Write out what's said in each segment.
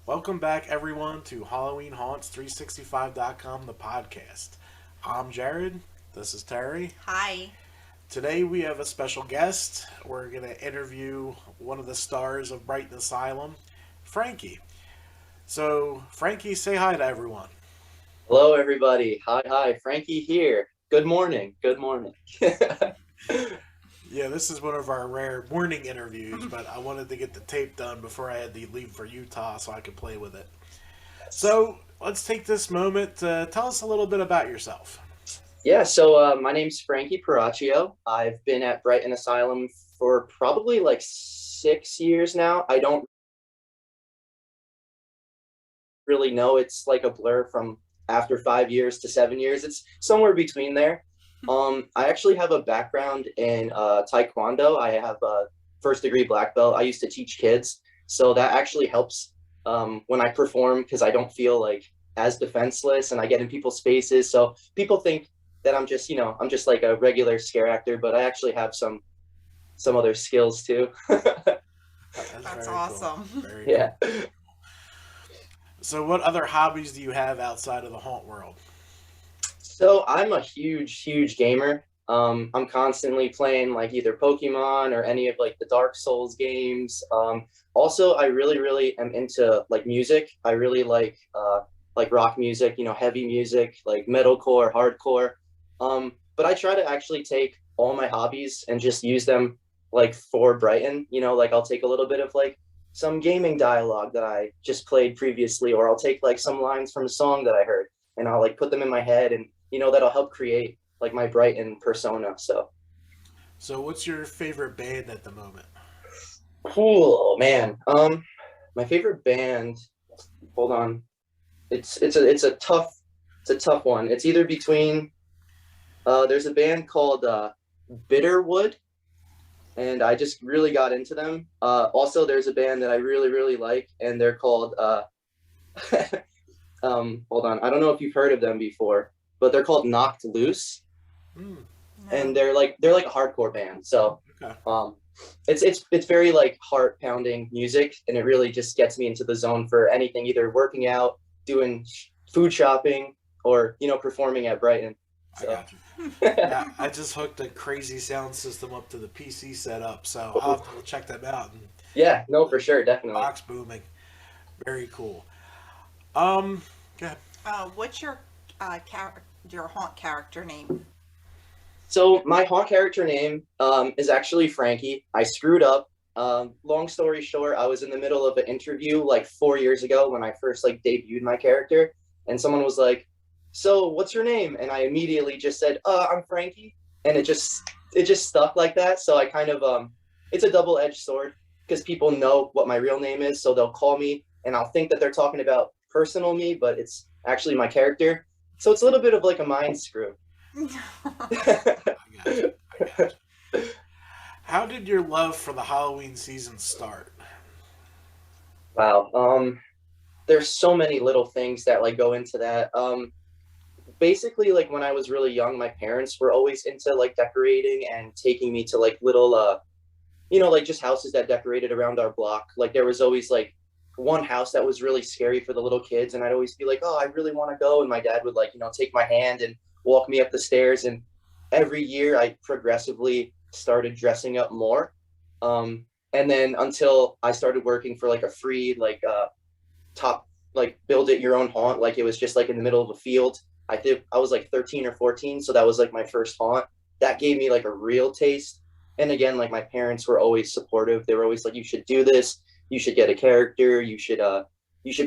Welcome back, everyone, to Halloween Haunts 365.com, the podcast. I'm Jared. This is Terry. Hi. Today we have a special guest. We're going to interview one of the stars of Brighton Asylum, Frankie. So, Frankie, say hi to everyone. Hello, everybody. Hi. Frankie here. Good morning. Good morning. Yeah, this is one of our rare morning interviews, but I wanted to get the tape done before I had to leave for Utah so I could play with it. Yes. So, let's take this moment to tell us a little bit about yourself. Yeah, so my name's Frankie Paracchio. I've been at Brighton Asylum for probably like 6 years now. I don't really know. It's like a blur from after 5 years to 7 years. It's somewhere between there. I actually have a background in Taekwondo. I have a first degree black belt. I used to teach kids, so that actually helps when I perform because I don't feel like as defenseless and I get in people's spaces. So people think that I'm just like a regular scare actor, but I actually have some other skills too. That's That's very cool. awesome. Very Yeah. cool. So, what other hobbies do you have outside of the haunt world? So I'm a huge gamer. I'm constantly playing like either Pokemon or any of like the Dark Souls games. Also, I really am into like music. I really like rock music, heavy music, like metalcore, hardcore. But I try to actually take all my hobbies and just use them like for Brighton. Like I'll take a little bit of like some gaming dialogue that I just played previously, or I'll take like some lines from a song that I heard and I'll like put them in my head and that'll help create like my Brighton persona. So So, what's your favorite band at the moment? cool, man. My favorite band, hold on. It's a tough one. It's either between there's a band called Bitterwood, and I just really got into them. Also there's a band that I really like, and they're called hold on. I don't know if you've heard of them before, but they're called Knocked Loose, Hmm. and No. they're like a hardcore band. So Okay. um it's very like heart pounding music, and it really just gets me into the zone for anything, either working out, doing food shopping, or performing at Brighton. I So got you. Yeah, I just hooked a crazy sound system up to the PC setup, so I'll have to check them out. And yeah, no, the for sure, definitely. box booming, very cool. Um, good. What's your haunt character name? So my haunt character name is actually Frankie. I screwed up. Long story short, I was in the middle of an interview like 4 years ago when I first like debuted my character, and someone was like, "So what's your name?" And I immediately just said, I'm Frankie," and it just stuck like that. So I kind of it's a double-edged sword because people know what my real name is, so they'll call me and I'll think that they're talking about personal me, but it's actually my character. So it's a little bit of like a mind screw. I got you. I got you. How did your love for the Halloween season start? Wow. There's so many little things that like go into that. Basically, like when I was really young, my parents were always into like decorating and taking me to like little like just houses that decorated around our block. Like there was always like one house that was really scary for the little kids, and I'd always be like, "Oh, I really want to go." And my dad would like, take my hand and walk me up the stairs. And every year I progressively started dressing up more. And then until I started working for like a free like top like build it your own haunt, like it was just like in the middle of a field. I think I was like 13 or 14, so that was like my first haunt. That gave me like a real taste. And again, like my parents were always supportive. They were always like, "You should do this, you should get a character, you should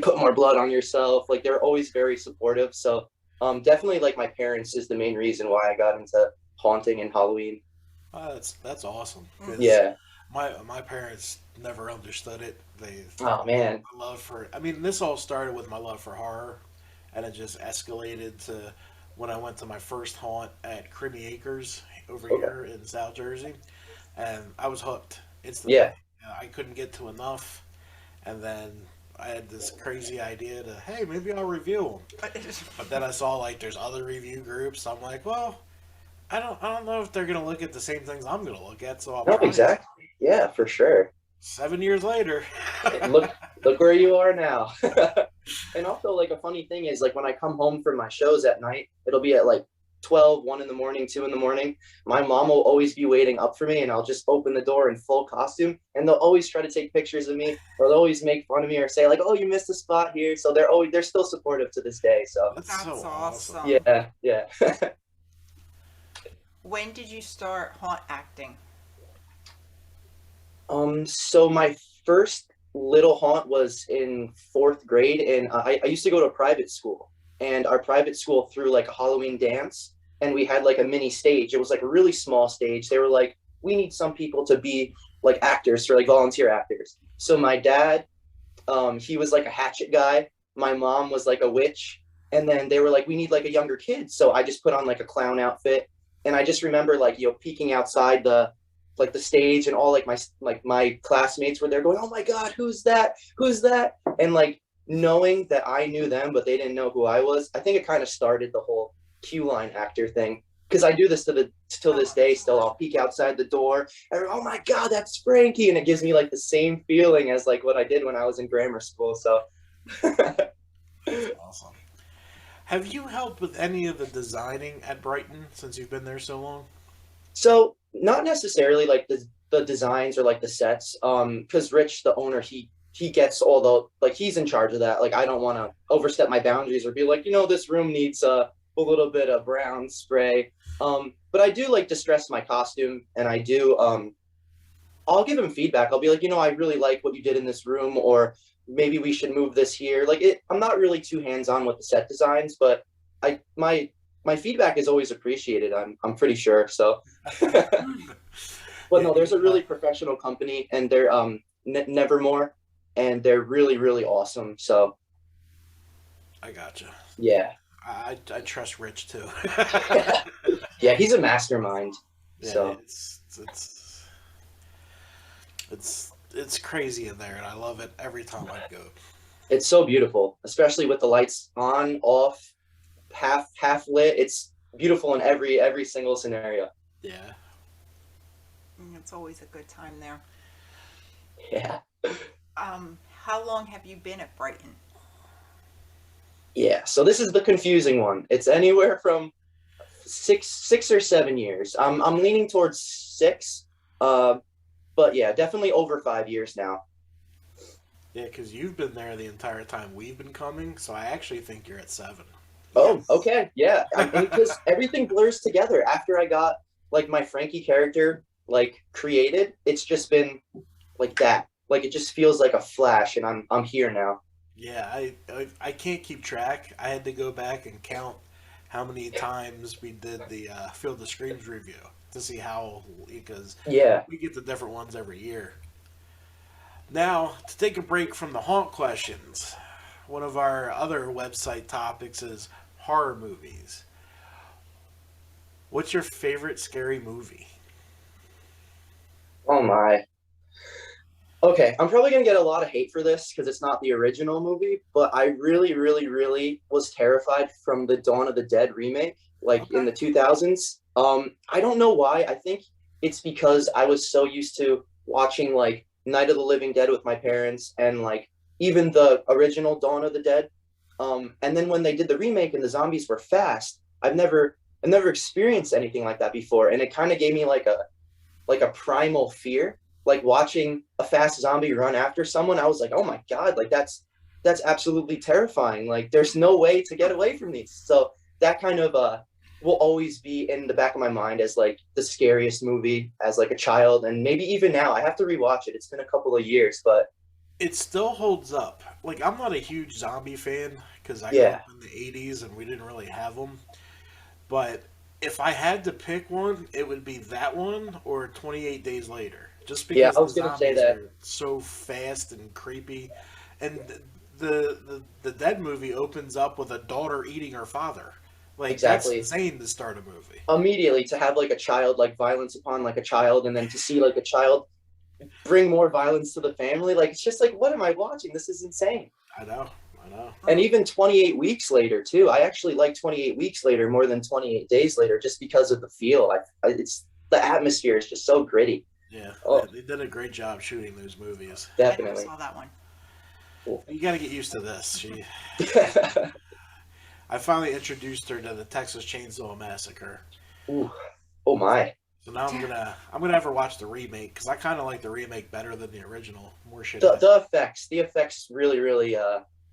put more blood on yourself." Like they're always very supportive. So definitely like my parents is the main reason why I got into haunting and Halloween. That's awesome because Yeah. my parents never understood it. They Oh man. my love for. I mean, this all started with my love for horror, and it just escalated to when I went to my first haunt at Crimmy Acres over Okay. here in South Jersey, and I was hooked instantly. Yeah. I couldn't get to enough, and then I had this crazy idea to, hey, maybe I'll review them. But then I saw like there's other review groups. I'm like, well, I don't know if they're gonna look at the same things I'm gonna look at, so I'll No, try it. exactly. Yeah, for sure. 7 years later. Look Look where you are now. And also, like, a funny thing is, like, when I come home from my shows at night, it'll be at like 12, 1 in the morning, 2 in the morning. My mom will always be waiting up for me, and I'll just open the door in full costume, and they'll always try to take pictures of me, or they'll always make fun of me or say like, "Oh, you missed a spot here." So they're still supportive to this day. So That's so That's awesome. awesome. yeah. When did you start haunt acting? So my first little haunt was in 4th grade, and I used to go to a private school, and our private school threw like a Halloween dance, and we had like a mini stage. It was like a really small stage. They were like, we need some people to be like actors, or like volunteer actors. So my dad, he was like a hatchet guy. My mom was like a witch, and then they were like, we need like a younger kid. So I just put on like a clown outfit, and I just remember like, peeking outside the stage, and all like my classmates were there going, "Oh my God, who's that? Who's that?" And like knowing that I knew them, but they didn't know who I was. I think it kind of started the whole Q line actor thing. Because I do this till this day still. I'll peek outside the door and, "Oh my God, that's Frankie," and it gives me like the same feeling as like what I did when I was in grammar school. So That's awesome. Have you helped with any of the designing at Brighton since you've been there so long? So not necessarily like the designs or like the sets. Because Rich, the owner, he gets all the, like, he's in charge of that. Like, I don't want to overstep my boundaries or be like, this room needs a little bit of brown spray. But I do like distress my costume, and I do I'll give him feedback. I'll be like, I really like what you did in this room, or maybe we should move this here. Like, I'm not really too hands-on with the set designs, but my feedback is always appreciated. I'm pretty sure. So, but no, there's a really professional company, and they're Nevermore, and they're really really awesome. So I gotcha. yeah, I trust Rich too. yeah, he's a mastermind. Yeah, So it's crazy in there, and I love it every time I go. it's so beautiful, especially with the lights on, off, half lit. It's beautiful in every single scenario. Yeah. It's always a good time there. Yeah. How long have you been at Brighton? Yeah, so this is the confusing one. It's anywhere from 6 or 7 years. I'm leaning towards 6, but yeah, definitely over 5 years now. Yeah, because you've been there the entire time we've been coming, so I actually think you're at 7. Oh, Yes. okay, yeah. Because everything blurs together. After I got like my Frankie character like created, it's just been like that. Like, it just feels like a flash, and I'm here now. Yeah, I can't keep track. I had to go back and count how many times we did the Field of Screams review to see how, because Yeah. we get the different ones every year. Now, to take a break from the haunt questions, one of our other website topics is horror movies. What's your favorite scary movie? Oh my. Okay, I'm probably gonna get a lot of hate for this because it's not the original movie, but I really, really, really was terrified from the Dawn of the Dead remake, like in Okay. the 2000s. I don't know why. I think it's because I was so used to watching like Night of the Living Dead with my parents, and like even the original Dawn of the Dead. And then when they did the remake and the zombies were fast, I've never experienced anything like that before, and it kind of gave me like a primal fear, like watching a fast zombie run after someone. I was like, oh my God, like that's absolutely terrifying. Like, there's no way to get away from these. So that kind of will always be in the back of my mind as like the scariest movie as like a child, and maybe even now. I have to rewatch it. It's been a couple of years, but It still holds up. Like, I'm not a huge zombie fan because I grew yeah, up in the 80s and we didn't really have them. But if I had to pick one, it would be that one or 28 Days Later. Just yeah, because I the was gonna say zombies that. are so fast and creepy. And the Dead movie opens up with a daughter eating her father. Like, that's Exactly. insane to start a movie. Immediately to have like a child, like violence upon like a child, and then to see like a child bring more violence to the family, like it's just like, what am I watching? This is insane. I know. I know. And even 28 weeks later too, I actually like 28 weeks later more than 28 days later, just because of the feel. It's the atmosphere is just so gritty. Yeah, Oh, they did a great job shooting those movies. I never definitely. saw that one. Cool. You got to get used to this. I finally introduced her to the Texas Chainsaw Massacre. Ooh. Oh my. So now I'm gonna have her watch the remake because I kind of like the remake better than the original. More shit. The effects really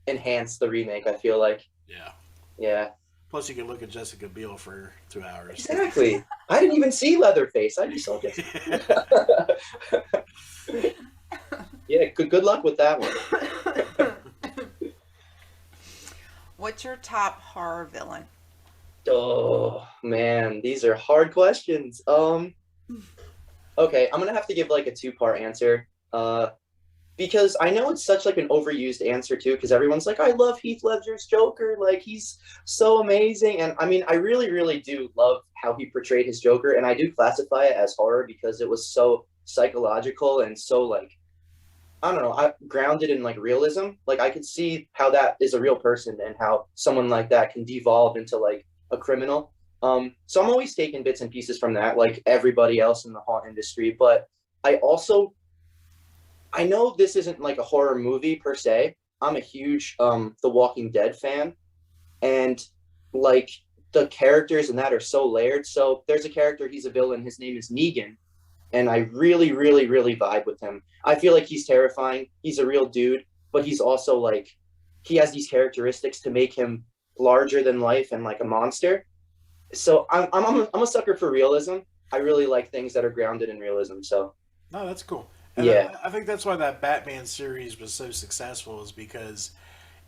enhance the remake. I feel like. Yeah. Yeah. Plus, you can look at Jessica Biel for 2 hours. Exactly. I didn't even see Leatherface. I just saw Jessica. Yeah. Good luck with that one. What's your top horror villain? Oh man, these are hard questions. Okay, I'm gonna have to give like a two-part answer. Because I know it's such like an overused answer too, because everyone's like, I love Heath Ledger's Joker, like he's so amazing. And I mean, I really do love how he portrayed his Joker, and I do classify it as horror because it was so psychological and so like I don't know, grounded in like realism. Like I could see how that is a real person and how someone like that can devolve into like a criminal. So I'm always taking bits and pieces from that, like everybody else in the haunt industry. But I also I know this isn't like a horror movie per se. I'm a huge The Walking Dead fan, and like the characters in that are so layered. So there's a character, he's a villain. His name is Negan, and I really vibe with him. I feel like he's terrifying. He's a real dude, but he's also like he has these characteristics to make him larger than life and like a monster. So I'm a sucker for realism. I really like things that are grounded in realism. So No, that's cool. And yeah, I think that's why that Batman series was so successful is because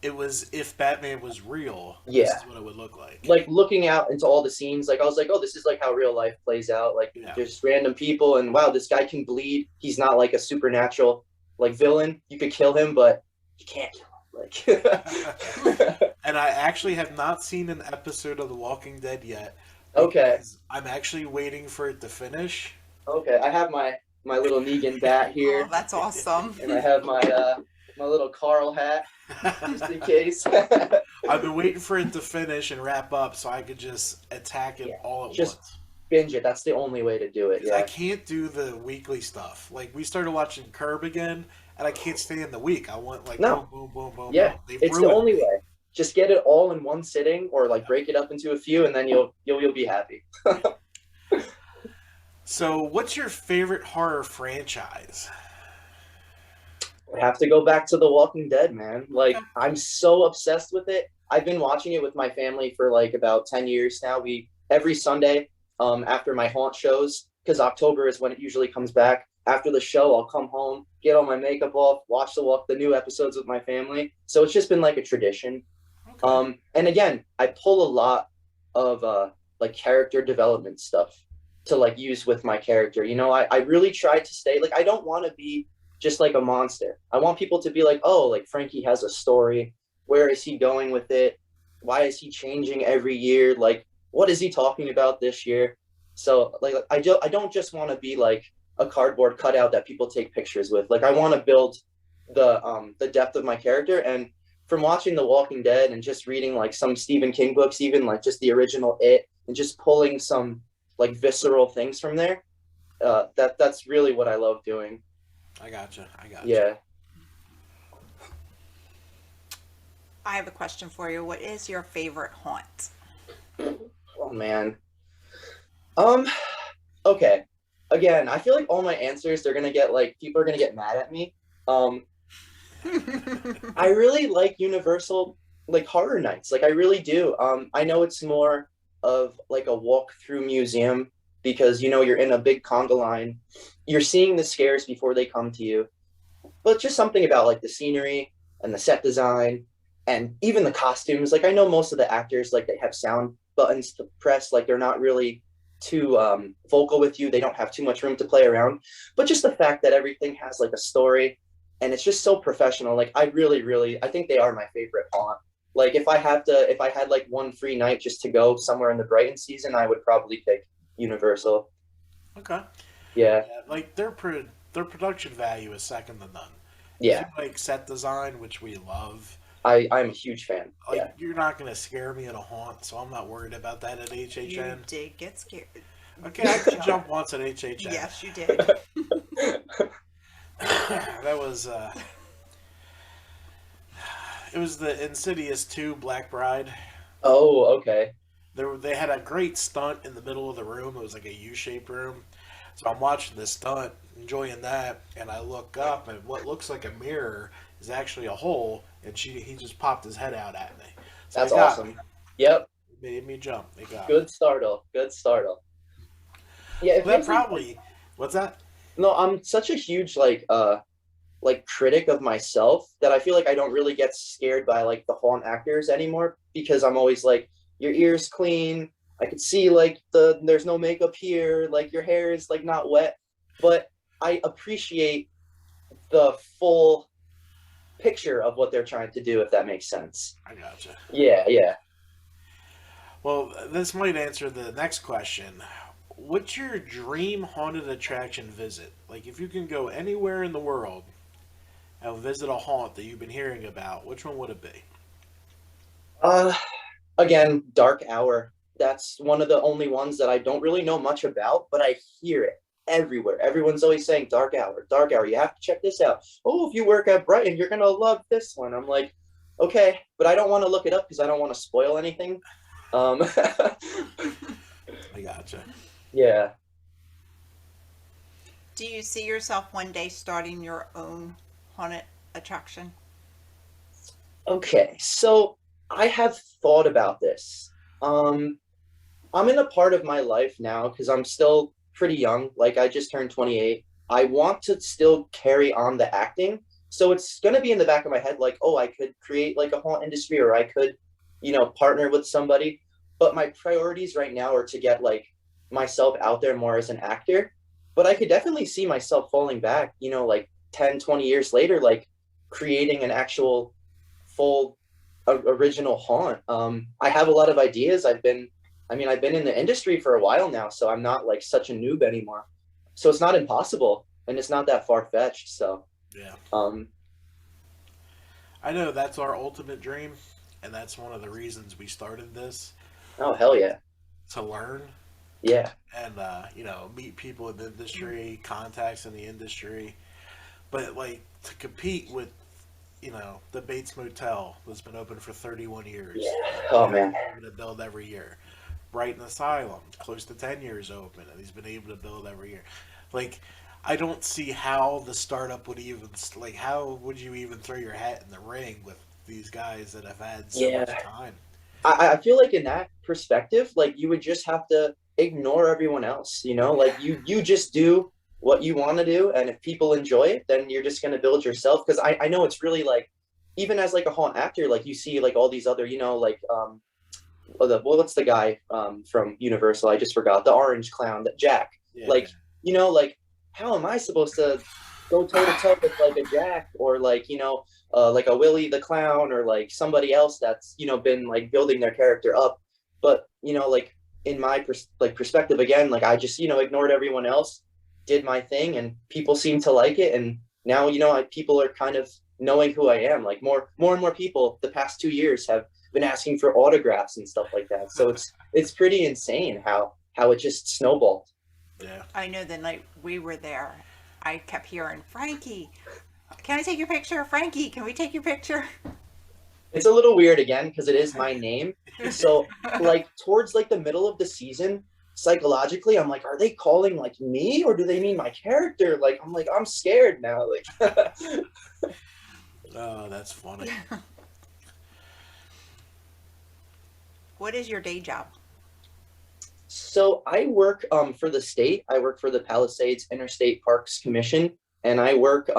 it was if Batman was real, this yeah. is what it would look like. Like looking out into all the scenes, like I was like, oh, this is like how real life plays out. Like Yeah. there's random people, and wow, this guy can bleed. He's not like a supernatural like villain. You could kill him, but you can't kill him. Like, And I actually have not seen an episode of The Walking Dead yet. okay, because I'm actually waiting for it to finish. okay. I have my little Negan bat Oh, here, that's awesome. and I have my my little Carl hat just in case. I've been waiting for it to finish and wrap up so I could just attack it Yeah, all at just- once. Binge it. That's the only way to do it. 'Cause I Yeah. can't do the weekly stuff. Like we started watching Curb again, and I can't stay in the week. I want like No. boom. Yeah, They've it's the ruined only me. way. Just get it all in one sitting, or like break it up into a few, and then you'll be happy. So, what's your favorite horror franchise? I have to go back to The Walking Dead, man. Like I'm so obsessed with it. I've been watching it with my family for like about 10 years now. We every Sunday, after my haunt shows, because October is when it usually comes back. After the show, I'll come home, get all my makeup off, watch the new episodes with my family. So it's just been like a tradition. Okay. And again, I pull a lot of like character development stuff to like use with my character. You know, I really try to stay like I don't want to be just like a monster. I want people to be like, oh, like Frankie has a story. Where is he going with it? Why is he changing every year? Like, what is he talking about this year? So like I don't just want to be like a cardboard cutout that people take pictures with. Like I want to build the depth of my character. And from watching The Walking Dead and just reading like some Stephen King books, even like just the original It, and just pulling some like visceral things from there, that's really what I love doing. I gotcha. Yeah. I have a question for you. What is your favorite haunt? Oh man. Okay. Again, I feel like all my answers they're gonna get like people are gonna get mad at me. I really like Universal like horror nights. Like I really do. I know it's more of like a walk through museum because you know you're in a big conga line. You're seeing the scares before they come to you. But just something about like the scenery and the set design and even the costumes. Like I know most of the actors like they have sound buttons to press, like they're not really too vocal with you. They don't have too much room to play around. But just the fact that everything has like a story and it's just so professional. Like I really I think they are my favorite haunt. Like if I had like one free night just to go somewhere in the Brighton season, I would probably pick Universal. Okay. Yeah. Like their production value is second to none. Yeah. Like set design, which we love. I'm a huge fan. Like Yeah. you're not gonna scare me at a haunt, so I'm not worried about that at HHN. You did get scared. Okay, I did jump once at HHN. Yes, you did. That was It was the Insidious 2 Black Bride. Oh, okay. They had a great stunt in the middle of the room. It was like a U-shaped room. So I'm watching this stunt, enjoying that, and I look up, and what looks like a mirror is actually a hole, and he just popped his head out at me. So That's it got me. awesome. Yep. It made me jump. It got me. Good startle. Good startle. Yeah, it So that feels like probably. What's that? no, I'm such a huge like critic of myself that I feel like I don't really get scared by like the haunt actors anymore because I'm always like your ears clean. I could see like there's no makeup here, like your hair is like not wet, but I appreciate the full picture of what they're trying to do if that makes sense. I gotcha. Yeah, yeah. Well, this might answer the next question. What's your dream haunted attraction visit? Like, if you can go anywhere in the world and visit a haunt that you've been hearing about, which one would it be? Uh Again, Dark Hour. That's one of the only ones that I don't really know much about, but I hear it everywhere. Everyone's always saying Dark Hour, Dark Hour. You have to check this out. Oh, if you work at Brighton, you're gonna love this one. I'm like, okay, but I don't want to look it up because I don't want to spoil anything. Um, I gotcha. yeah. Do you see yourself one day starting your own haunted attraction? Okay, so I have thought about this. Um, I'm in a part of my life now because I'm still pretty young. Like I just turned 28. I want to still carry on the acting. So it's going to be in the back of my head like, oh, I could create like a haunt industry or I could, partner with somebody. But my priorities right now are to get like myself out there more as an actor. But I could definitely see myself falling back, like 10, 20 years later, like creating an actual full original haunt. I have a lot of ideas. I've been in the industry for a while now, so I'm not like such a noob anymore. So it's not impossible, and it's not that far fetched. So, Yeah. um, I know that's our ultimate dream, and that's one of the reasons we started this oh hell yeah, to learn yeah, and, meet people in the industry, contacts in the industry. But, like, to compete with the Bates Motel that's been open for 31 years. yeah. Oh And he's man, been able to build every year. Brighton Asylum, close to 10 years open, and he's been able to build every year. Like, I don't see how the startup would even, like, how would you even throw your hat in the ring with these guys that have had so much yeah. time? I feel like in that perspective, like you would just have to ignore everyone else, like you just do what you want to do, and if people enjoy it, then you're just gonna build yourself. Because I know it's really like, even as like a haunt actor, like you see like all these other, like what's the guy from Universal? I just forgot the orange clown, that Jack. Yeah, Like, like how am I supposed to go toe to toe with like a Jack or like a Willie the clown or like somebody else that's been like building their character up, but like in my perspective again, like I just ignored everyone else, did my thing, and people seem to like it, and now people are kind of knowing who I am. Like more and more people the past 2 years have been asking for autographs and stuff like that. So it's pretty insane how it just snowballed. yeah. I know the night we were there, I kept hearing, Frankie, can I take your picture? Frankie, can we take your picture? It's a little weird again because it is my name. So like towards like the middle of the season, psychologically, I'm like, are they calling like me or do they mean my character? Like I'm like, I'm scared now. Like Oh, that's funny. What is your day job? so I work for the state. I work for the Palisades Interstate Parks Commission, and I work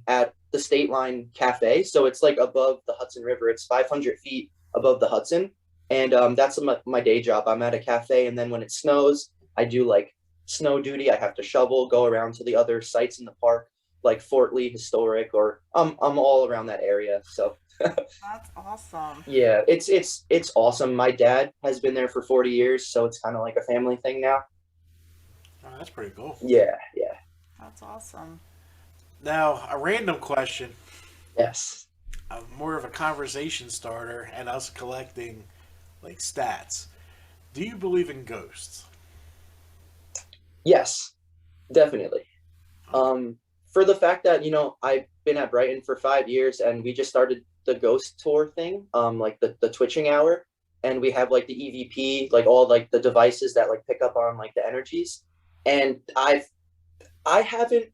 at the State Line Cafe. So it's like above the Hudson River. It's 500 feet above the Hudson, and that's my day job. I'm at a cafe, and then when it snows, I do like snow duty. I have to shovel, go around to the other sites in the park, like Fort Lee Historic, or I'm all around that area. So That's awesome. yeah, it's awesome. My dad has been there for 40 years, so it's kind of like a family thing now. Oh, that's pretty cool. Yeah, yeah, That's awesome. Now, a random question, yes. more of a conversation starter, and us collecting like stats. Do you believe in ghosts? Yes, definitely. For the fact that, I've been at Brighton for 5 years and we just started the ghost tour thing, like the twitching hour, and we have like the EVP, like all like the devices that like pick up on like the energies. And I haven't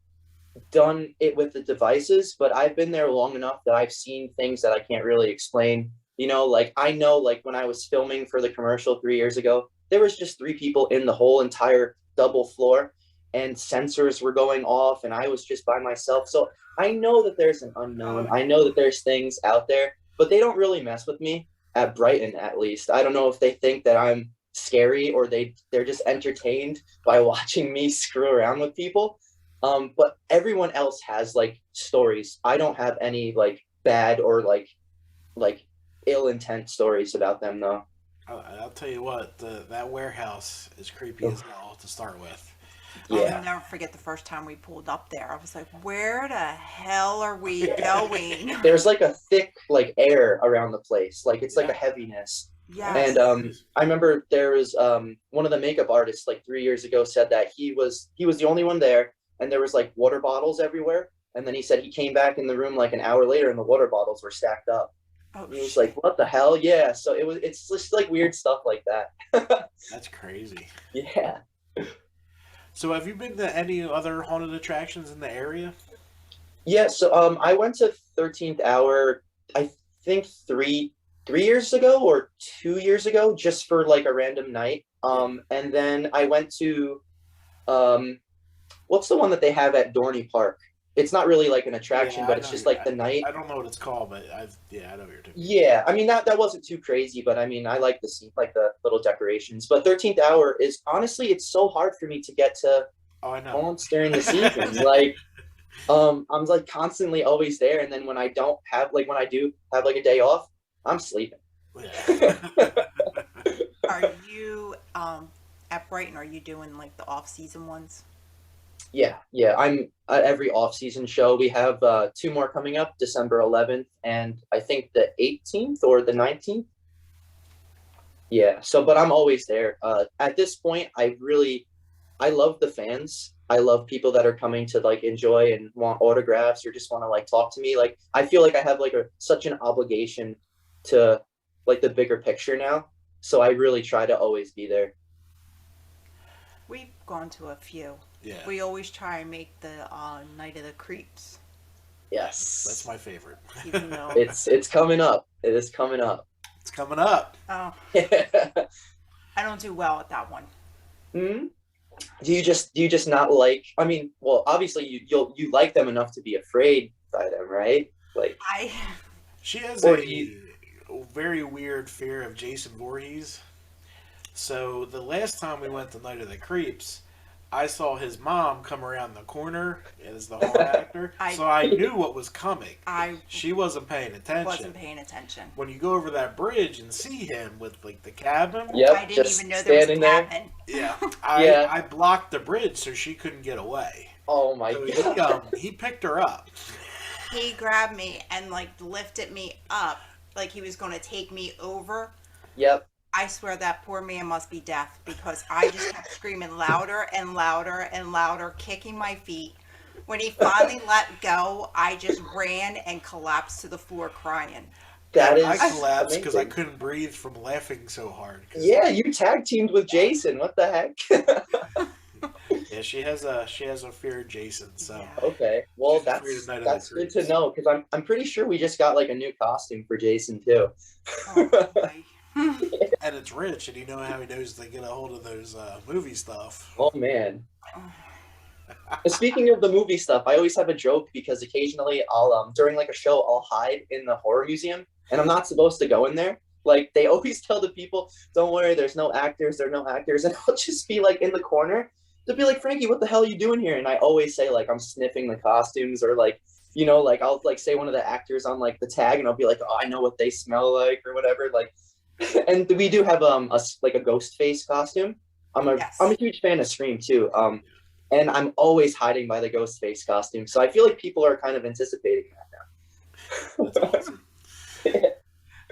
done it with the devices, but I've been there long enough that I've seen things that I can't really explain. You know, like I know like when I was filming for the commercial 3 years ago, there was just 3 people in the whole entire double floor and sensors were going off and I was just by myself. So I know that there's an unknown. I know that there's things out there, but they don't really mess with me at Brighton, at least. I don't know if they think that I'm scary or they're just entertained by watching me screw around with people. But everyone else has like stories. I don't have any like bad or like ill intent stories about them though. I'll tell you what, that warehouse is creepy as hell to start with. Yeah. I'll never forget the first time we pulled up there. I was like, where the hell are we going? There's like a thick like air around the place. Like it's like a heaviness. Yes. And I remember there was one of the makeup artists like 3 years ago said that he was the only one there and there was like water bottles everywhere. And then he said he came back in the room like an hour later and the water bottles were stacked up. Oh, He was like, "What the hell?" Yeah. So it's just like weird stuff like that. That's crazy. Yeah. So have you been to any other haunted attractions in the area? Yeah. So I went to 13th Hour. I think three years ago or 2 years ago, just for like a random night. And then I went to what's the one that they have at Dorney Park? It's not really like an attraction, Yeah, but it's just like the night. I don't know what it's called, but I know what you're talking. Yeah, I mean that wasn't too crazy, but I mean I like the scene, like the little decorations. But 13th Hour is honestly, it's so hard for me to get to Oh, I know. haunts during the seasons. Like, I'm like constantly always there, and then when I don't have like when I do have like a day off, I'm sleeping. Yeah. Are you at Brighton? Are you doing like the off-season ones? Yeah. I'm at every off-season show. We have 2 more coming up, December 11th, and I think the 18th or the 19th. Yeah. So, but I'm always there. At this point, I love the fans. I love people that are coming to like enjoy and want autographs or just want to like talk to me. Like I feel like I have like such an obligation to like the bigger picture now. So I really try to always be there. We've gone to a few. Yeah. We always try and make the Night of the Creeps, Yes. That's my favorite. even though It's coming up. It is coming up. It's coming up. oh, I don't do well at that one. Hmm? Do you just not like? I mean, well, obviously you like them enough to be afraid by them, right? Like She has Or a very weird fear of Jason Voorhees. So the last time we went to Night of the Creeps, I saw his mom come around the corner as the horror actor, so I knew what was coming. She wasn't paying attention. Wasn't paying attention. When you go over that bridge and see him with like the cabin, Yep, I didn't just even know there was a standing there. cabin. yeah, Yeah. I blocked the bridge so she couldn't get away. Oh my So god. he picked her up. He grabbed me and like lifted me up like he was going to take me over. Yep. I swear that poor man must be deaf because I just kept screaming louder and louder and louder, kicking my feet. When he finally let go, I just ran and collapsed to the floor crying. That is I collapsed because I amazing. couldn't breathe from laughing so hard. Yeah, you tag teamed with Jason. What the heck? Yeah, she has a fear of Jason. So Yeah. Okay. Well, She's afraid of Night of the that's good to Creeps. know because I'm pretty sure we just got like a new costume for Jason too. Oh, boy. and it's Rich, and you know how he knows to get a hold of those movie stuff. Oh man. Speaking of the movie stuff, I always have a joke because occasionally I'll during like a show I'll hide in the horror museum and I'm not supposed to go in there. Like they always tell the people, "Don't worry, there's no actors, there are no actors," and I'll just be like in the corner. They'll be like, "Frankie, what the hell are you doing here?" And I always say like I'm sniffing the costumes or like like I'll like say one of the actors on like the tag and I'll be like, "Oh, I know what they smell like" or whatever. Like, and we do have like a ghost face costume. I'm a huge fan of Scream too. And I'm always hiding by the ghost face costume. So I feel like people are kind of anticipating that now. That's awesome.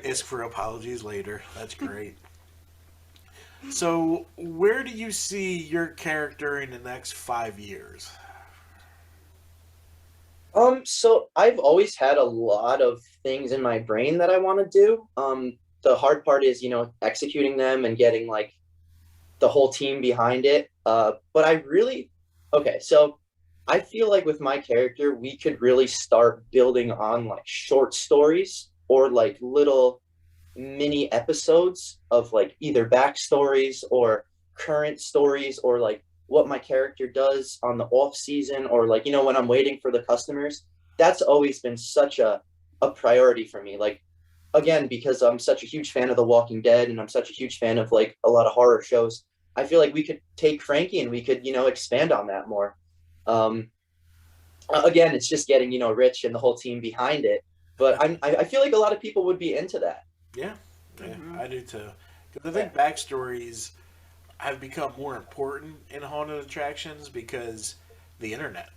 Ask for apologies later. That's great. So, where do you see your character in the next 5 years? So I've always had a lot of things in my brain that I want to do. The hard part is, executing them and getting like the whole team behind it. But I really, okay, so I feel like with my character, we could really start building on like short stories or like little mini episodes of like either backstories or current stories or like what my character does on the off season or like when I'm waiting for the customers. That's always been such a priority for me, like again because I'm such a huge fan of The Walking Dead and I'm such a huge fan of like a lot of horror shows. I feel like we could take Frankie and we could expand on that more. um Again, it's just getting Rich and the whole team behind it, but I feel like a lot of people would be into that. Yeah, yeah, Hmm. I do too. Because I Yeah. think backstories have become more important in haunted attractions because the internet.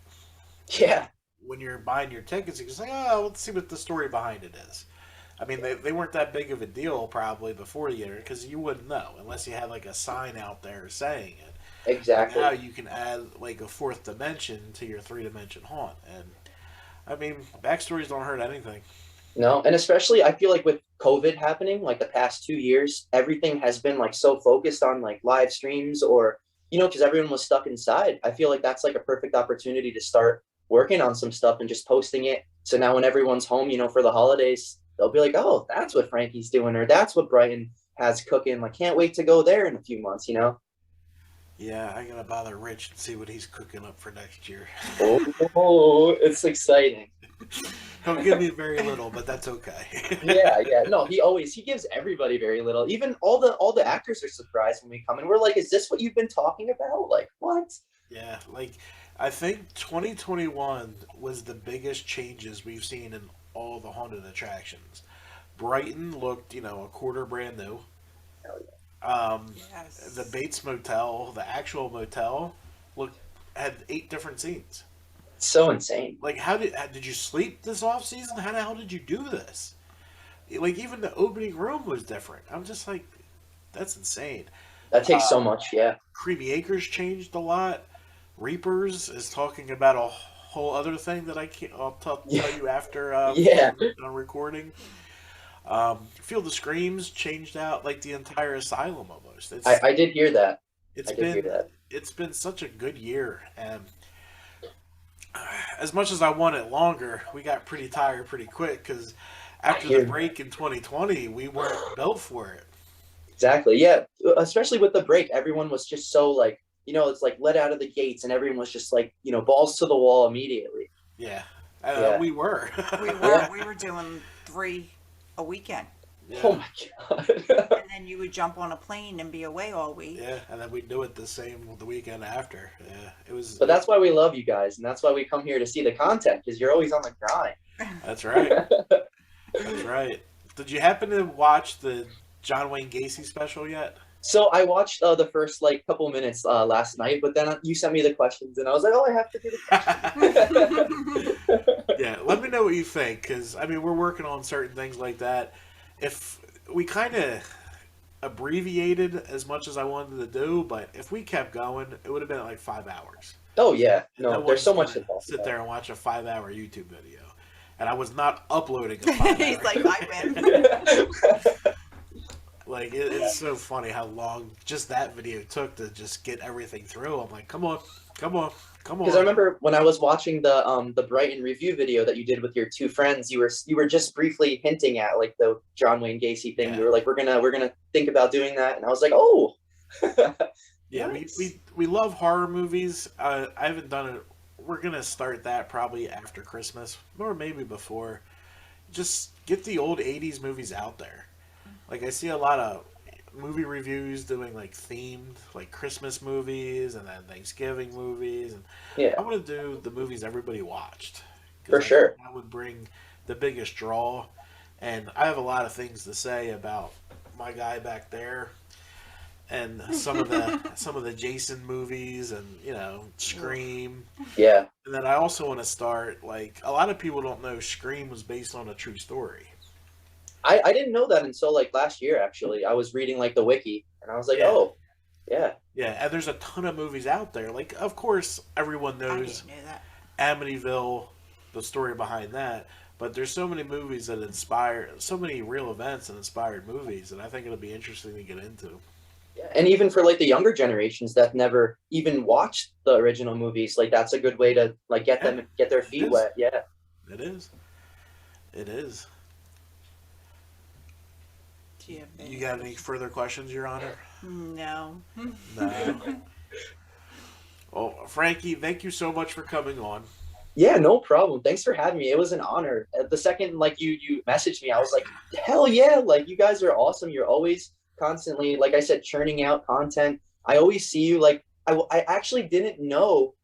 Yeah. When you're buying your tickets, you're just like, oh, let's see what the story behind it is. I mean, they weren't that big of a deal probably before the internet because you wouldn't know unless you had like a sign out there saying it. But now Exactly. you can add like a fourth dimension to your three-dimension haunt, and I mean, backstories don't hurt anything. No, and especially I feel like with COVID happening, like the past 2 years, everything has been like so focused on like live streams or, because everyone was stuck inside. I feel like that's like a perfect opportunity to start working on some stuff and just posting it. So now when everyone's home, for the holidays, they'll be like, oh, that's what Frankie's doing, or that's what Brighton has cooking. Like, can't wait to go there in a few months. Yeah, I gotta bother Rich and see what he's cooking up for next year. Oh, it's exciting. He'll give me very little, but that's Yeah, okay. yeah. No, he gives everybody very little. Even all the actors are surprised when we come in. We're like, is this what you've been talking about? Like, what? Yeah, like I think 2021 was the biggest changes we've seen in all the haunted attractions. Brighton looked, a quarter brand new. Um, the Yes. Bates Motel, the actual motel, looked had 8 different scenes. It's so insane. Like, how did you sleep this off season? How the hell did you do this? Like, even the opening room was different. I'm just like, that's insane. That takes so Uh, much. Yeah. Creamy Acres changed a lot. Reapers is talking about a whole other thing that I can't. I'll tell Yeah. you after Yeah. we're done recording. Field of Screams changed out like the entire asylum almost. I did hear that. It's I did hear been that. it's been such a good year, and as much as I want it longer, we got pretty tired pretty quick because I after the hear that. break in 2020, we weren't built for it. Exactly. Yeah. Especially with the break, everyone was just so like, it's like let out of the gates, and everyone was just like, balls to the wall immediately. Yeah, Yeah. we were. We were Yeah. we were doing 3 a weekend, Oh Yeah. my God. and then you would jump on a plane and be away all week. Yeah, and then we do it the same the weekend after. Yeah, it was. But that's why we love you guys, and that's why we come here to see the content because you're always on the grind. That's right. That's right. Did you happen to watch the John Wayne Gacy special yet? So I watched the first like couple minutes last night, but then you sent me the questions, and I was like, oh, I have to do the questions. Yeah, let me know what you think because I mean we're working on certain things like that. If we kind of abbreviated as much as I wanted to do, but if we kept going, it would have been like 5 hours. Oh yeah, And no no, there's one's so much gonna to talk sit about. there and watch a 5 hour YouTube video. And I was not uploading a 5 hour. He's like, I win. Like it's so funny how long just that video took to just get everything through. I'm like, come on, come on, come Because I on. remember when I was watching the Brighton review video that you did with your two friends, you were just briefly hinting at like the John Wayne Gacy thing. Yeah. You were like, we're gonna think about doing that, and I was like, oh, Yeah, nice. we love horror movies. I haven't done it. We're gonna start that probably after Christmas or maybe before. Just get the old '80s movies out there. Like I see a lot of movie reviews doing like themed like Christmas movies and then Thanksgiving movies, and I Yeah, want to do the movies everybody watched for because I think sure. that would bring the biggest draw. And I have a lot of things to say about my guy back there and some of the Jason movies and Scream. Yeah, And then I also want to start like a lot of people don't know Scream was based on a true story. I didn't know that until like last year. Actually, I was reading like the wiki, and I was like, Yeah. oh, yeah, Yeah, and there's a ton of movies out there. Like, of course, everyone I knows didn't know that. Amityville, the story behind that. But there's so many movies that inspire, so many real events that inspired movies, and I think it'll be interesting to get into. And even for like the younger generations that never even watched the original movies, like that's a good way to like get their feet wet. Yeah, it is. It is. You got any further questions, Your Honor? No. No. Well, Frankie, thank you so much for coming on. Yeah, no problem. Thanks for having me. It was an honor. The second like you messaged me, I was like, hell yeah! Like you guys are awesome. You're always constantly, like I said, churning out content. I always see you. Like I actually didn't know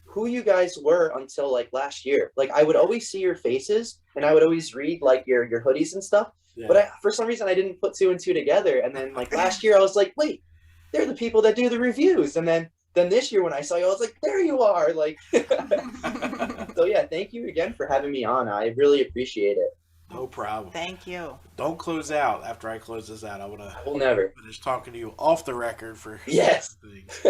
who you guys were until like last year. Like I would always see your faces and I would always read like your hoodies and stuff. Yeah. But for some reason I didn't put two and two together. And then like last year I was like, wait, they're the people that do the reviews. And then this year when I saw you, I was like, there you are. Like, so yeah, thank you again for having me on. I really appreciate it. No problem. Thank you. Don't close out after I close this out. I want to. We'll never finish talking to you off the record for yes. things.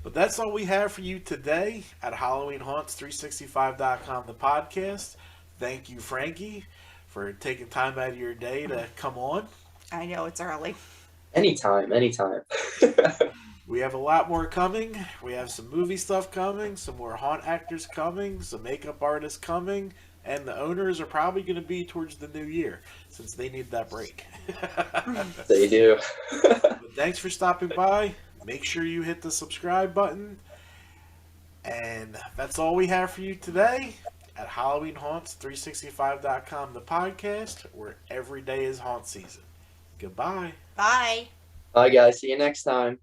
But that's all we have for you today at HalloweenHaunts365.com, the podcast. Thank you, Frankie, for taking time out of your day to come on. I know it's early. Anytime. We have a lot more coming. We have some movie stuff coming, some more haunt actors coming, some makeup artists coming, and the owners are probably going to be towards the new year since they need that break. They do. But thanks for stopping by. Make sure you hit the subscribe button. And that's all we have for you today at HalloweenHaunts365.com, the podcast, where every day is haunt season. Goodbye. Bye. Bye, guys. See you next time.